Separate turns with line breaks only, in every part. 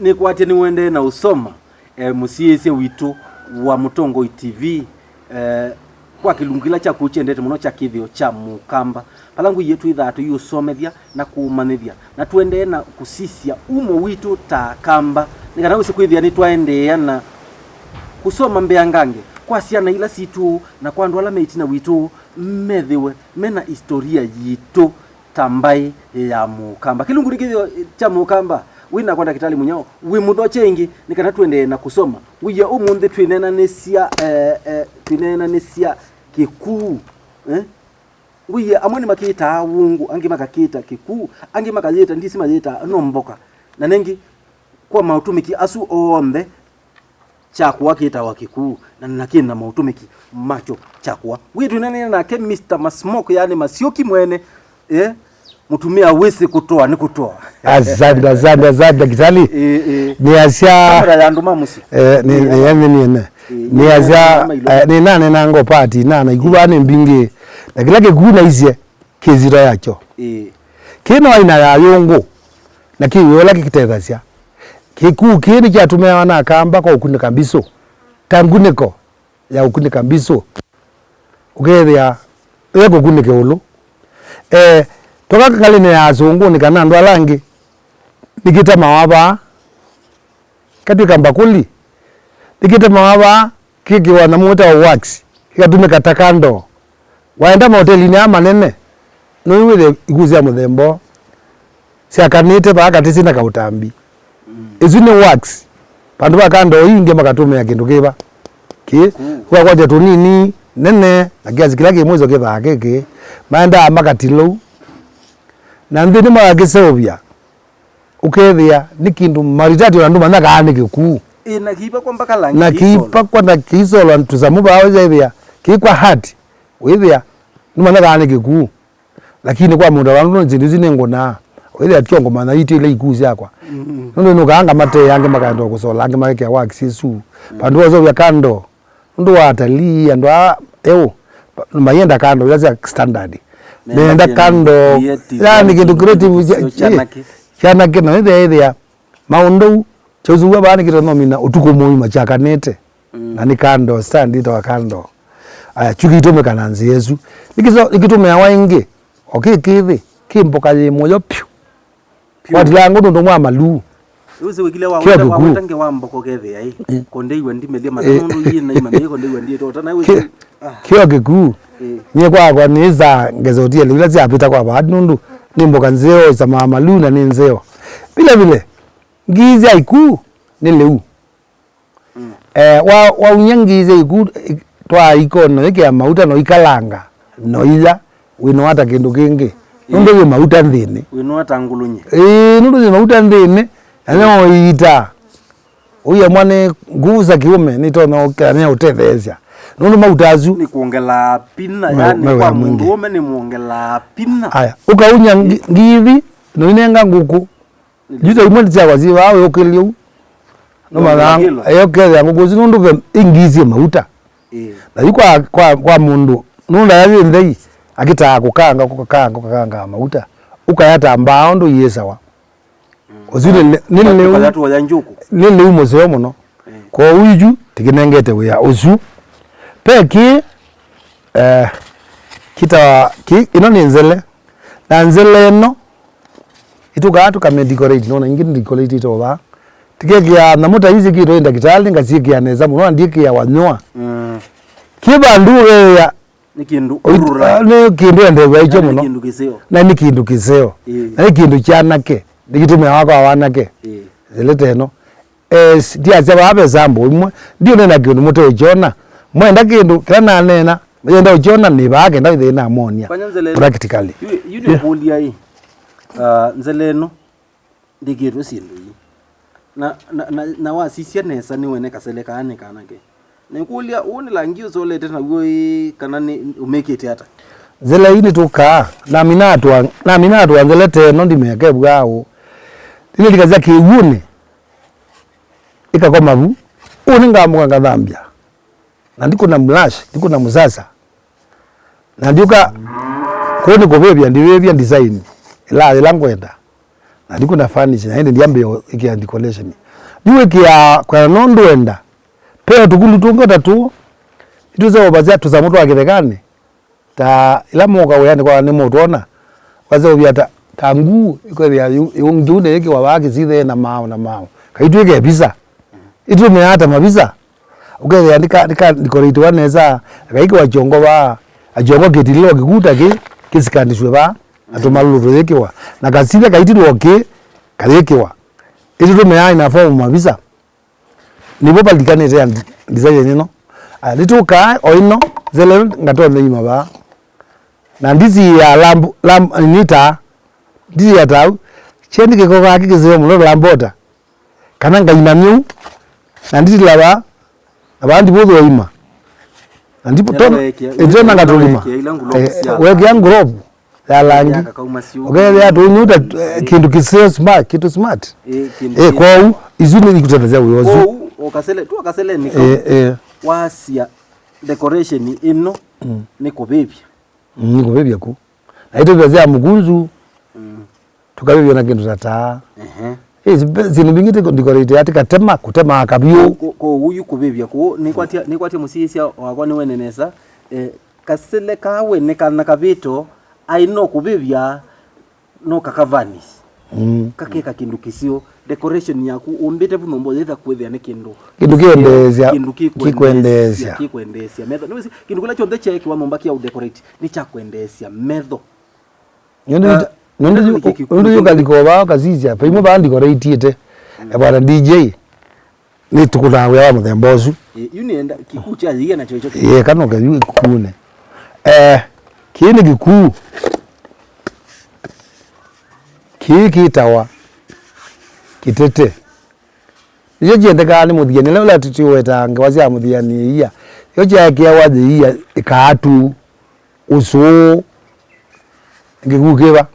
ni kwatia ni wende na usoma musiese witu wa Mutongo TV kwa kilungila cha kuchendete muno cha kithio cha Mukamba palangu yetu ithatu yusomethia na kumanithia na tuende na kusisia umo witu ta kamba nikana usikwithia ni twaendea na kusoma mbeangange kwa siana ila situ na kwa ndwala meitina witu methiwe mena historia yitu tambai ya Mukamba kilungu kithio cha Mukamba wina kwenda kitali munyao wi mutho chengi nikana tuende na kusoma wiya umunthe twinena nesia Kikuu wiya amwe ni makita wungu angi makakita Kikuu angi makayeta ndisi mayeta nomboka na nengi kwa mautumiki asu ombe chakwa kita wa Kikuu na nakina mautumiki macho chakwa witu nene na ke Mr. Masmoke yani Masioki mwene mutumia wese kutoa ni kutoa azanda kitali ni asia kamera ya nduma musi
ni yamini ni asia ni nane nango party nana iguba ni mbinge na kila kiguna izie kizira yacho kino aina ya yongo na kiyola kitegasia Kikuu kini cha tumea wana kamba kwa ukundi kambiso tanguneko ya ukundi kambiso ukethia ego kunike ulu toka kali ne azungu nikana ndo alangi nikita mawaba katika mbakuli nikita mawaba kiki wana muta wa wax kikatume katakando waenda mahoteli ni amanene nuwile iguzia muthembo siakanite baka tisina kautambi izune wax pandu bakando inge makatume ya kindu kiba kwa kwaje tunini nene na kiasi kila kimwezo kiba keke maenda makatilo na ndini magagisovya ukethia ni kindu maritati na nduma nakane Kikuu
na kipa kwa mpaka langi
na kipa kwa na kisolo ntuzamu bawe hivya kikwa hati withia nduma nakane Kikuu lakini kwa muda wangu nzindizi nengona withia tiongo mana iti ile ikuzi yakwa ndo nukanga mate yange makando kusola yange make wa kisu pandu wazo vya kando ndo watalii ndo mayenda kando yaza standard nenda kando yani kindu creative chana kina ithia maundo chozuwa bani kito nomina utuko moyo machakanete na ni kando stand ito kando aya chukitume kananzi Yesu nikitume awainge kithi kimboka ye moyo pyu wadi langu ndo mwa malu
uze wikile wa watange wa mboko kethia konde iwe ndimelia matondo yina imane konde iwe ndiye tota na uze
kio Kikuu nye kwa niza ngezotia lila ziapita kwa baadhi nundu nimboka nzeo za mamalu na ni nzeo vile ngizi ya Ikuu ni leu wa unyangize Ikuu twa ikono yake ya mauta no ikalanga no ila wino hata kindu kingi nundu ye mauta ndini
wino hata ngulunye
nundu ye mauta ndini ano ita uye mwane nguvu za kiume nitono kana utethezia nundu mautazu
ni kuongela pina yani kwa mundu ome ni muongela pina
aya ukaunya ngivi no inenga nguku juza imwe tsa kwazi wawe okeliu no malango ayokeza nguku zinundu ingizi mauta na yukwa kwa mundu nunda yazi ndei akita kukanga mauta ukayata ambao ndo yesawa ozile nile
watu wa njuku
nile umozeo muno kwa uju tikinengete we ozu peki kita ino ni nzele na nzele no ituka tukamedecorate nona ingine decorate ito ba tikekia namuta hizi kito enda kitali ngasikia neza muno ndiki ya wanyoa kiba ndure ya
nikindu urura
ne kindu ende wa icho muno na ni kindu kiseo na ni kindu chanake nikitume wako awanake zilete no dia zaba abe zambo imwe ndio nena kindu muto jona mwenda kindu kana nena mwenda jona ni baage nda ithina amonia practically
yude kulia hii nzeleno ndikiru sindu na wasisia nesa ni wene kaseleka ane kanake nikulia uni langio zolete na woi kana ni umekete hata
zela ini tuka na minatu angelete no ndimeke bwao ile likaza kiwune ikakoma bu uninga mwanga dhambia na ndiko na mlash ndiko na muzasa na ndioka koni kobebya ndibebya design ila langwenda na ndiko na furniture na ende ndiambe ikiandi collection Yue kia kwa nondo enda. Peo tukulu tungota tu. Ituze obazia tuzamutu wa kirekani. Ta ila moka uyani kwa ni mutuona. Waze ubiata tangu iko ya yungiune yake wabaki zile na mao. Kaitu yake pizza. Itu meata mabisa. Ukeze andika dikorito waneza kaiko wajongo ba ajongo ketilo kikuta ke kisikandishwe ba atomalulu yekewa na kasile kaitiro ke kayekewa. Itu meya ina form mabisa. Nibo balikane ya design nino. Lituka oino zele ngatone imaba. Na ndizi ya lamb nita ndizi ya tau chendi ke ko kaki kize mu lambota. Kananga inamyu na ndizi laba abandi bodo ima. Ndipo ton ejo nanga tolima. Weke yangu robo ya langi. Okay ya to nyuta kindu kisio smart, kitu smart. Kwa izuni nikutazia uyozo.
Okasele niko. Wasia decoration ino niko bebya.
Niko bebya ku. Na ito bazia mugunzu. Tukabebya na kindu tata. Zino bingite decorate yatika kutema akabyo.
Ko uyu kubebya ko nikwatia musisia wakwa ni wenenesa kasele kawe nekana kabito aino kubebya no kakavanis. Kakeka kindu kisio decoration yaku umbete bunombo zeta kwethia ne kindu
kiendezia
metho no kindu kula chonde cheki wa mombaki ya decorate ni cha kuendezia metho Nundu yuka likoba kazizia pa imo bandi decorate ite bwana DJ ni tukulawe wa muthembozu yunienda kikucha yiga na chochote
kano ka yu kukune kini kiku kitawa kitete iyo jende kali muthiani leo latiti wetanga wazia muthiani iya yo jake wazi iya ikatu uso ngikukeba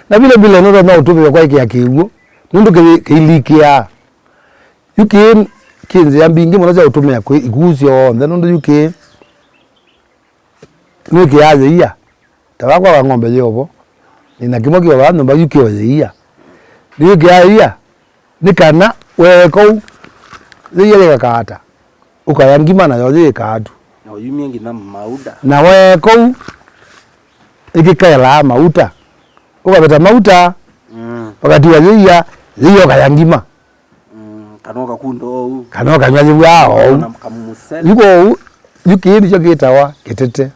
na vile no na utume kwa iki akiuo nundu keilikia yuke kinze yambingi mwana za utume ya iguzio nundu yuke nuke yaze iya tabakwa wa ngombe yobo nina kimoki wa bantu bayuke wa iya yuke iya nikana weko ziyele kakata ukayangima na yoje katu
na uyumiengi na mauda
na weko ikikala mauta ukabeta mauta wakati wa ziyo kayangima
kanoka kundo
kanoka nyaji wao yuko ndi chokitawa kitete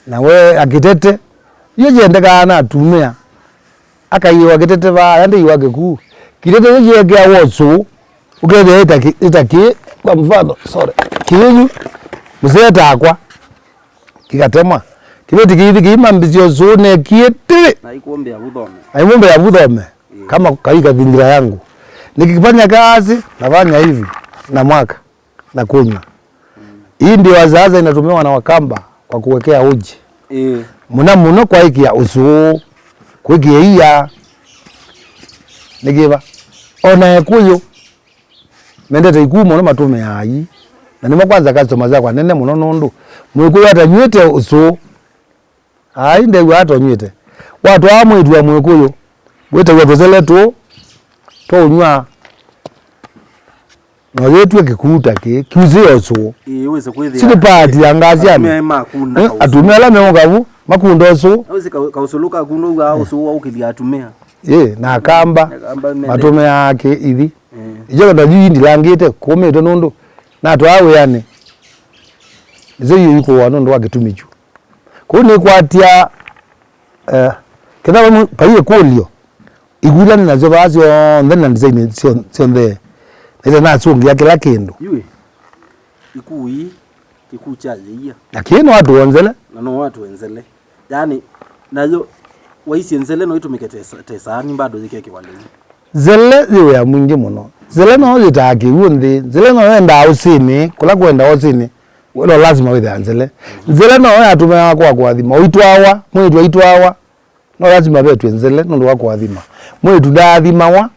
na we akitete yejende kana atumia akayiwa kitete ba yande yiwake ku kitete yeke awoso ukede itaki kwa mfano kiyu mzeta akwa kikatemwa kibeti kithi kimambizio zone kiete
na ikombe ya budome
kama kaika vingira yangu nikifanya kazi nafanya hivi na mwaka na kunywa hii ndio wazaza inatumiwa na Wakamba kwa kuwekea uji muno kwa hiki ya usu kwiki iya nigiba ona yakuyo mendete ikumo no matume yayi na nimo kwanza customer za kwa nene muno nundu mwikuyo atanywete usu nde watu nywete watu amwetu wa mwikuyo wete wetozele tu tonywa na yetu kikuta kiuzio so
iweze kwethia
sini party yangaziana atumia la meongavu makundo so
aweze kausuluka kundo ga uso wa ukilia atumia
na kamba matume yake ithi ijo ndo yindi langite kome to nondo na to awe yani zeyo yuko wanondo wakitumichu kuni kwatia kedaba paiye kolio igula ni nazo bazi ndena design sio ndhe ile na sungi yake la kindu
yue ikui kikucha yia
lakini watu wenzele
no watu wenzele yani nayo waisi nzele no itumike tesani bado zikeke wale
zele ziwe ya mwingi muno zele no zitaki undi zele no enda usini kula kwenda usini welo lazima wewe nzele zele no atume wako kwathima uitwawa mwetu uitwawa no lazima betu nzele no wako kwathima mwetu dathimawa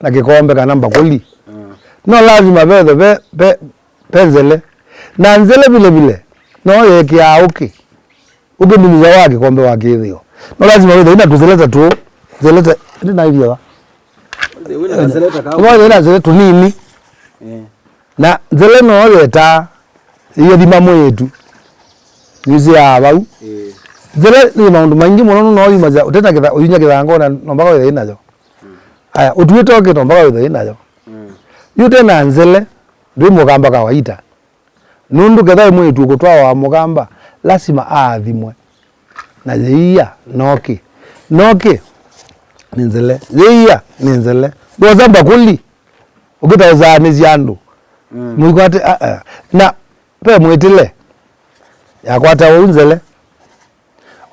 na kikombe kana mbakuli no lazima be penzele na nzele vile no yeke auki ukimiliza wake kombe wake hiyo no lazima wewe ina tuzeleta tu zeleta ndi na hivyo wina nzele tunini na nzele no yeta iyo thima mwetu nizi abau nzele ni maundu maingi muno no yumaza uteta kitha uyinya kithango na nombaka withe inayo aya utuite okito mbaka withe inayo yute na nzele ndi mugamba kawaida nundu ketha mwetu gutwa wa mugamba lazima athimwe na yeia noki ni nzele yeia ni nzele bozamba kuli ukita ni ziandu muikwate na pe mwitile yakwata unzele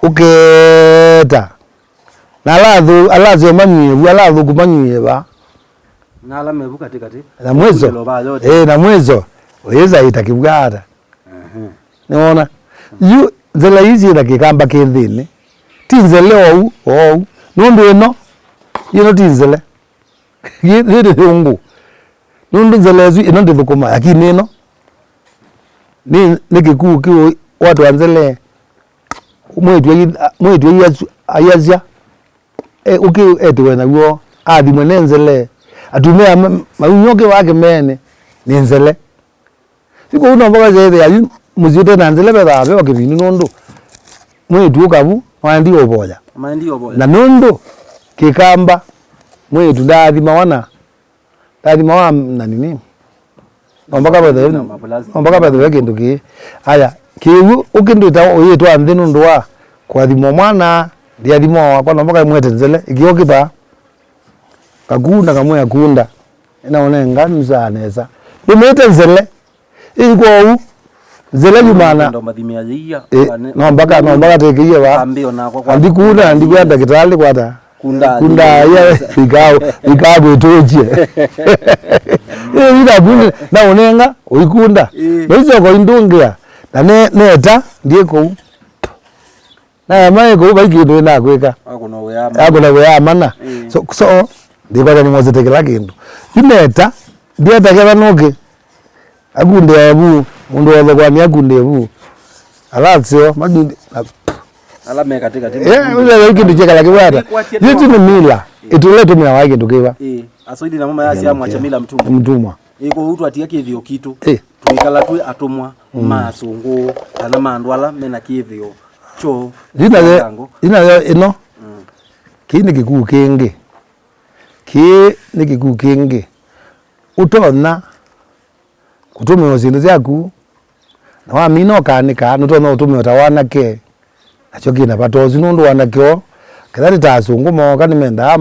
uketa na alazo manywe alazo kumanywe ba
na ala mebu katikati
na mwezo na mwezo weza itakibwata niona yu nzela hizi na kikamba kithini tinzele ou nundu ino yino tinzele yidi thungu nundu nzela hizi ino ndithukuma lakini ino ni kikuu kiwo watu wanzele mwetu ayazia uki etwe na guo athimwe nenzele atumia maunyoke wake mene ni nzele siko uno mboga zede ya muzite na nzele betha byo kibini nundu mwetu kabu wandi oboya na nundu kikamba mwetu ndathima wana na nini ombaka betha kindu ki aya kiwu ukindu ta oyetwa nthi nundu wa kwathima mwana ndiathimo kwa ombaka mwete nzele ikiokipa kakunda kamwe akunda inaona ngani zaneza nimete nzele ilikuwa nzele jumana
ndo mathimia yia
no mpaka tekiye wa
ambio na kwa
andikuna ndikwenda kitali kwata kunda ya ikao itoje ila bunge na onenga oikunda noizo ko indungia na neta ndieko na mai ko baiki na kweka akuna we amana so ndibara ni mwaze tekela kindu ineta ndieta kera noke akunde abu mundu wa kwa ni akunde abu alatsio madundi
ala meka tikati
wewe kindu chekala kiwata yitu ni mila ituleto mila wake ndukiwa
asoidi na mama yasi amwacha mila
mtumwa
iko hutu atia kithio kitu tuikala tu atumwa masungu kana mandwala mena kithio cho ina ino kini kikuu kingi utona kutumia zindu zaku na wamino kanika nutona utumia tawana ke acho kina patozi nundu wanakyo kadhari tasunguma kani menda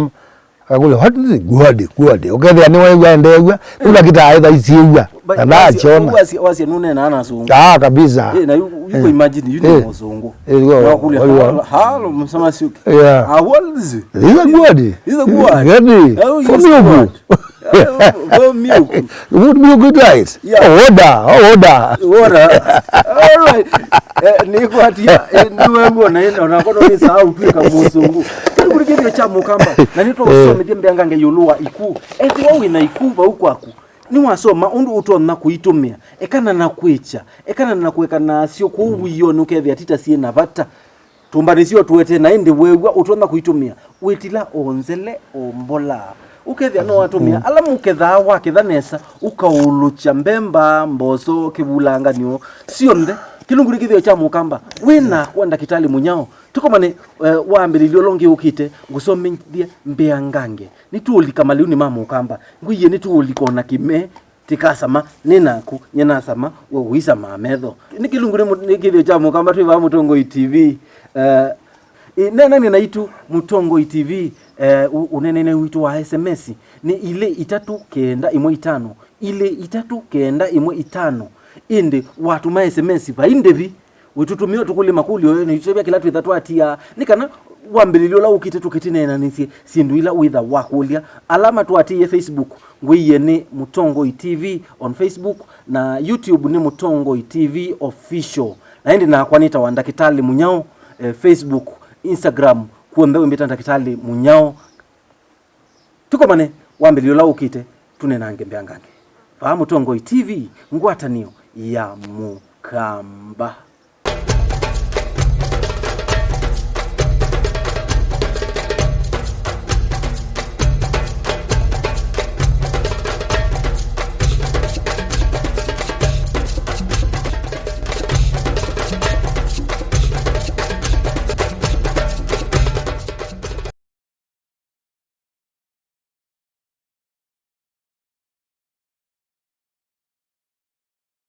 akule what is good ukethia ni wewe ndegwa ula kita aidha isiwa kana achona wasi nune na anasungu
kabisa
na yuko imagine yuni muzungu wa kule halo msama siuki what is it is a good for milk
would be a good diet order
all right ni kwa tia niwe ngona unakono ni sahau twika muzungu kuri kivyo cha mukamba na nito usome dembe angange yuluwa iku wewe na ikuba ukwaku ni wasoma undu utona kuitumia ekana na kwicha ekana na kuweka nasio kuwiyo nukethia tita sie na bata tumbanisio tuwete na indi wewe utona kuitumia wetila onzele ombola ukethia no watumia ala muketha wa kithanesa ukaulucha mbemba mboso kibulanganio sionde kilunguri kithio cha mukamba wina kwenda kitali munyao tukomane waambelilio longi ukite ngusomithie mbeangange nituli kama liuni mama ukamba nguye nituli kona kime tikasama ninaku nyenasama wehuisa mametho nikilunguri nikithio cha mukamba twiva Mutongo TV nena ninaitu Mutongo TV unenene witu wa SMS ni ile 391 ile 391 inde watu ma SMS ba indevi witutumio tukuli makuli oyo ni chebya kila twitatu atia nikana wambelilio la ukite tukitine na nisi sindu ila witha wakulia alama tuatie Facebook ngwiye ni Mutongo TV on Facebook na YouTube ni Mutongo TV official na indi na kwanita wandakitali munyao Facebook Instagram kuombe umbeta ndakitali munyao tukomane wambelilio la ukite tunena ngembe angange fa Mutongo TV ngwatanio ya mukamba.